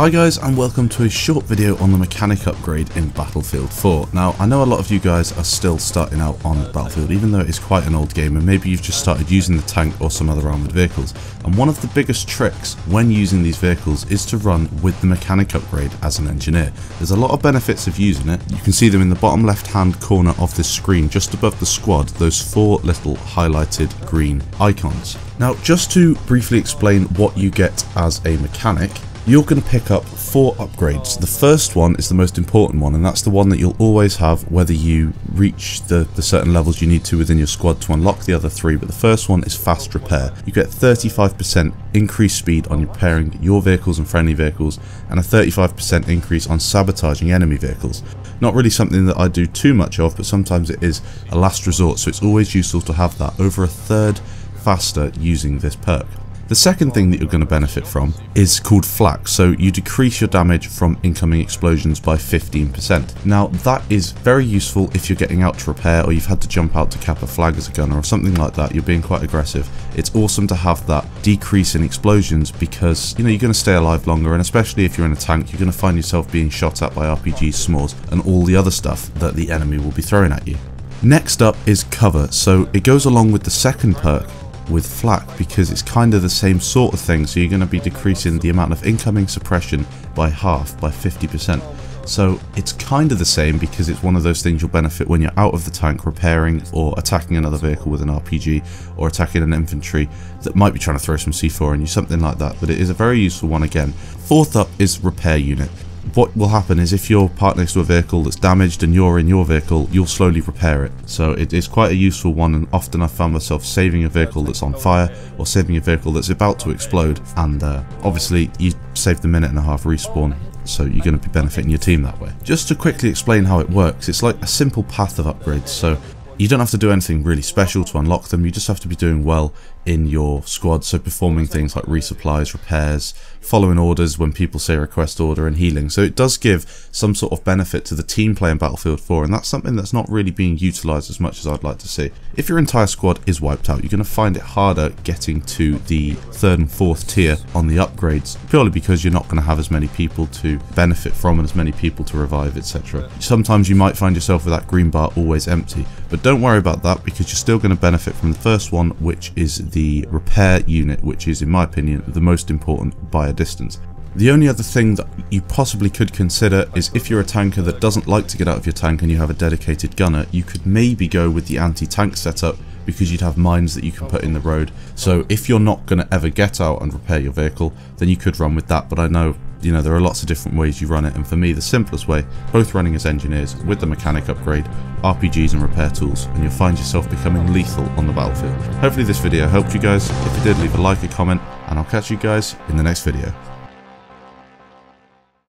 Hi guys, and welcome to a short video on the mechanic upgrade in Battlefield 4. Now, I know a lot of you guys are still starting out on Battlefield, even though it is quite an old game, and maybe you've just started using the tank or some other armoured vehicles. And one of the biggest tricks when using these vehicles is to run with the mechanic upgrade as an engineer. There's a lot of benefits of using it. You can see them in the bottom left hand corner of this screen, just above the squad, those four little highlighted green icons. Now, just to briefly explain what you get as a mechanic, you're going to pick up 4 upgrades. The first one is the most important one, and that's the one that you'll always have whether you reach the certain levels you need to within your squad to unlock the other 3, but the first one is fast repair. You get 35% increased speed on repairing your vehicles and friendly vehicles, and a 35% increase on sabotaging enemy vehicles. Not really something that I do too much of, but sometimes it is a last resort, so it's always useful to have that, over a third faster using this perk. The second thing that you're going to benefit from is called flak, so you decrease your damage from incoming explosions by 15%. Now, that is very useful if you're getting out to repair, or you've had to jump out to cap a flag as a gunner or something like that. You're being quite aggressive. It's awesome to have that decrease in explosions because, you know, you're going to stay alive longer, and especially if you're in a tank, you're going to find yourself being shot at by RPGs, s'mores, and all the other stuff that the enemy will be throwing at you. Next up is cover, so it goes along with the second perk with flak because it's kind of the same sort of thing, so you're going to be decreasing the amount of incoming suppression by half, by 50%. So it's kind of the same because it's one of those things you'll benefit when you're out of the tank repairing or attacking another vehicle with an RPG, or attacking an infantry that might be trying to throw some C4 in you, something like that. But it is a very useful one again. Fourth up is repair unit. What will happen is if you're parked next to a vehicle that's damaged and you're in your vehicle, you'll slowly repair it. So it is quite a useful one, and often I've found myself saving a vehicle that's on fire or saving a vehicle that's about to explode, and obviously you saved a minute and a half respawn, so you're going to be benefiting your team that way. Just to quickly explain how it works, it's like a simple path of upgrades, so you don't have to do anything really special to unlock them, you just have to be doing well in your squad, so performing things like resupplies, repairs, following orders when people say request order, and healing. So it does give some sort of benefit to the team playing Battlefield 4, and that's something that's not really being utilised as much as I'd like to see. If your entire squad is wiped out, you're going to find it harder getting to the 3rd and 4th tier on the upgrades, purely because you're not going to have as many people to benefit from and as many people to revive, etc. Sometimes you might find yourself with that green bar always empty, but don't worry about that because you're still going to benefit from the first one, which is the repair unit, which is, in my opinion, the most important by a distance. The only other thing that you possibly could consider is if you're a tanker that doesn't like to get out of your tank and you have a dedicated gunner, you could maybe go with the anti-tank setup because you'd have mines that you can put in the road. So if you're not going to ever get out and repair your vehicle, then you could run with that, but I know, you know, there are lots of different ways you run it, and for me the simplest way, both running as engineers with the mechanic upgrade, RPGs and repair tools, and you'll find yourself becoming lethal on the battlefield. Hopefully this video helped you guys. If it did, leave a like, a comment, and I'll catch you guys in the next video.